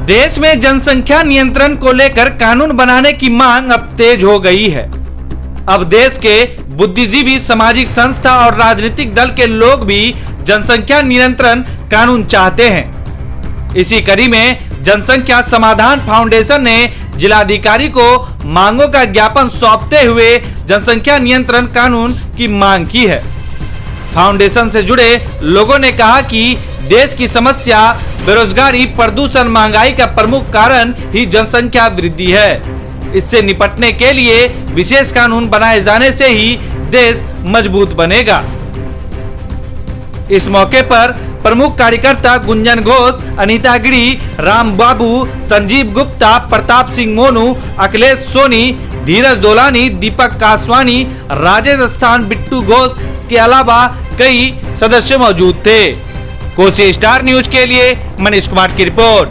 देश में जनसंख्या नियंत्रण को लेकर कानून बनाने की मांग अब तेज हो गई है। अब देश के बुद्धिजीवी, सामाजिक संस्था और राजनीतिक दल के लोग भी जनसंख्या नियंत्रण कानून चाहते हैं। इसी कड़ी में जनसंख्या समाधान फाउंडेशन ने जिलाधिकारी को मांगों का ज्ञापन सौंपते हुए जनसंख्या नियंत्रण कानून की मांग की है। फाउंडेशन से जुड़े लोगों ने कहा कि देश की समस्या बेरोजगारी, प्रदूषण, महंगाई का प्रमुख कारण ही जनसंख्या वृद्धि है। इससे निपटने के लिए विशेष कानून बनाए जाने से ही देश मजबूत बनेगा। इस मौके पर प्रमुख कार्यकर्ता गुंजन घोष, अनीता गिरी, राम बाबू, संजीव गुप्ता, प्रताप सिंह मोनू, अखिलेश सोनी, धीरज दोलानी, दीपक कासवानी, राजेश स्थान, बिट्टू घोष के अलावा कई सदस्य मौजूद थे। कोसी स्टार न्यूज के लिए मनीष कुमार की रिपोर्ट।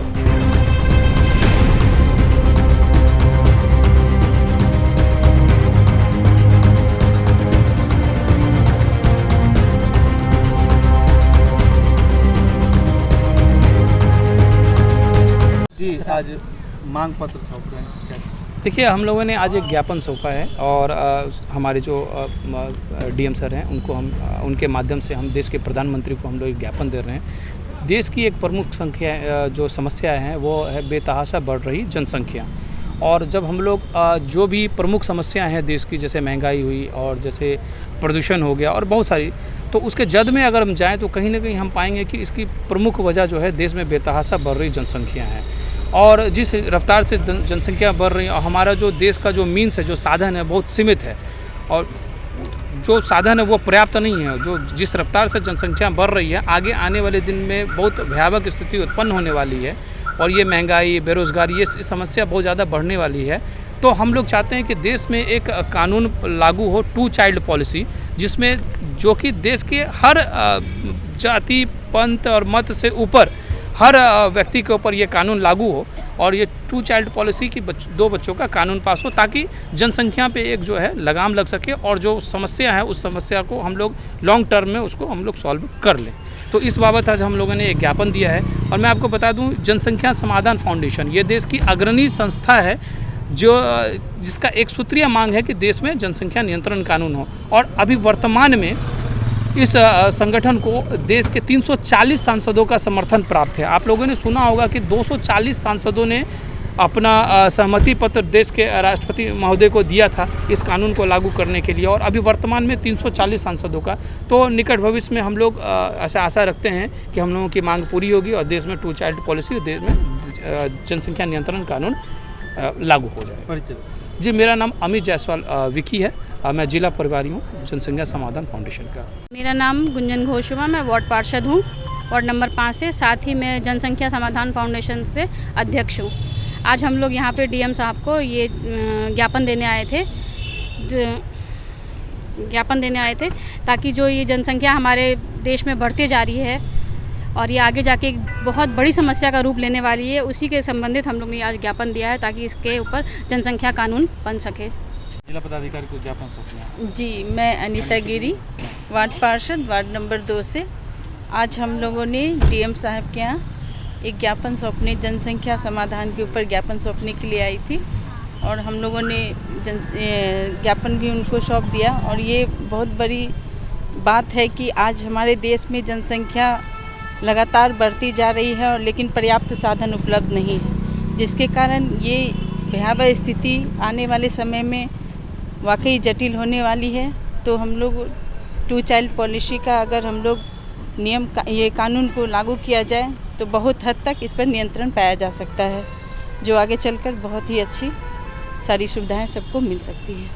जी, आज मांग पत्र सौंप रहे हैं। देखिए, हम लोगों ने आज एक ज्ञापन सौंपा है और हमारे जो डीएम सर हैं उनके माध्यम से हम देश के प्रधानमंत्री को हम लोग एक ज्ञापन दे रहे हैं। देश की एक प्रमुख संख्या जो समस्या है वो है बेतहाशा बढ़ रही जनसंख्या। और जब हम लोग जो भी प्रमुख समस्याएं हैं देश की, जैसे महंगाई हुई और जैसे प्रदूषण हो गया और बहुत सारी, तो उसके जद में अगर हम जाएं तो कहीं ना कहीं हम पाएंगे कि इसकी प्रमुख वजह जो है देश में बेतहाशा बढ़ रही जनसंख्या है। और जिस रफ्तार से जनसंख्या बढ़ रही है और हमारा जो देश का जो मीन्स है, जो साधन है, बहुत सीमित है और जो साधन है वो पर्याप्त नहीं है। जो जिस रफ्तार से जनसंख्या बढ़ रही है, आगे आने वाले दिन में बहुत भयावह स्थिति उत्पन्न होने वाली है और ये महंगाई, बेरोजगारी, ये समस्या बहुत ज़्यादा बढ़ने वाली है। तो हम लोग चाहते हैं कि देश में एक कानून लागू हो, 2 चाइल्ड पॉलिसी, जिसमें जो कि देश के हर जाति, पंथ और मत से ऊपर हर व्यक्ति के ऊपर ये कानून लागू हो और ये 2 चाइल्ड पॉलिसी की 2 बच्चों का कानून पास हो, ताकि जनसंख्या पे एक जो है लगाम लग सके और जो समस्या है उस समस्या को हम लोग लॉन्ग टर्म में उसको हम लोग सॉल्व कर लें। तो इस बाबत आज हम लोगों ने एक ज्ञापन दिया है। और मैं आपको बता दूं, जनसंख्या समाधान फाउंडेशन ये देश की अग्रणी संस्था है जिसका एक सूत्रीय मांग है कि देश में जनसंख्या नियंत्रण कानून हो। और अभी वर्तमान में इस संगठन को देश के 340 सांसदों का समर्थन प्राप्त है। आप लोगों ने सुना होगा कि 240 सांसदों ने अपना सहमति पत्र देश के राष्ट्रपति महोदय को दिया था इस कानून को लागू करने के लिए, और अभी वर्तमान में 340 सांसदों का। तो निकट भविष्य में हम लोग ऐसा आशा रखते हैं कि हम लोगों की मांग पूरी होगी और देश में 2 चाइल्ड पॉलिसी, देश में जनसंख्या नियंत्रण कानून लागू हो जाए। जी, मेरा नाम अमित जायसवाल विकी है। मैं जिला प्रभारी हूँ जनसंख्या समाधान फाउंडेशन का। मेरा नाम गुंजन घोष हुआ, मैं वार्ड पार्षद हूँ, वार्ड नंबर 5 से। साथ ही मैं जनसंख्या समाधान फाउंडेशन से अध्यक्ष हूँ। आज हम लोग यहाँ पे डीएम साहब को ये ज्ञापन देने आए थे ताकि जो ये जनसंख्या हमारे देश में बढ़ती जा रही है और ये आगे जाके एक बहुत बड़ी समस्या का रूप लेने वाली है, उसी के संबंधित हम लोग ने आज ज्ञापन दिया है ताकि इसके ऊपर जनसंख्या कानून बन सके। जिला पदाधिकारी को ज्ञापन सौंपना। जी, मैं अनीता गिरी, वार्ड पार्षद, वार्ड नंबर 2 से। आज हम लोगों ने डीएम साहब के यहाँ एक ज्ञापन सौंपने, जनसंख्या समाधान के ऊपर ज्ञापन सौंपने के लिए आई थी और हम लोगों ने ज्ञापन भी उनको सौंप दिया। और ये बहुत बड़ी बात है कि आज हमारे देश में जनसंख्या लगातार बढ़ती जा रही है और लेकिन पर्याप्त साधन उपलब्ध नहीं है, जिसके कारण ये भयावह स्थिति आने वाले समय में वाकई जटिल होने वाली है। तो हम लोग 2 चाइल्ड पॉलिसी का अगर हम लोग ये कानून को लागू किया जाए तो बहुत हद तक इस पर नियंत्रण पाया जा सकता है, जो आगे चलकर बहुत ही अच्छी सारी सुविधाएं सबको मिल सकती है।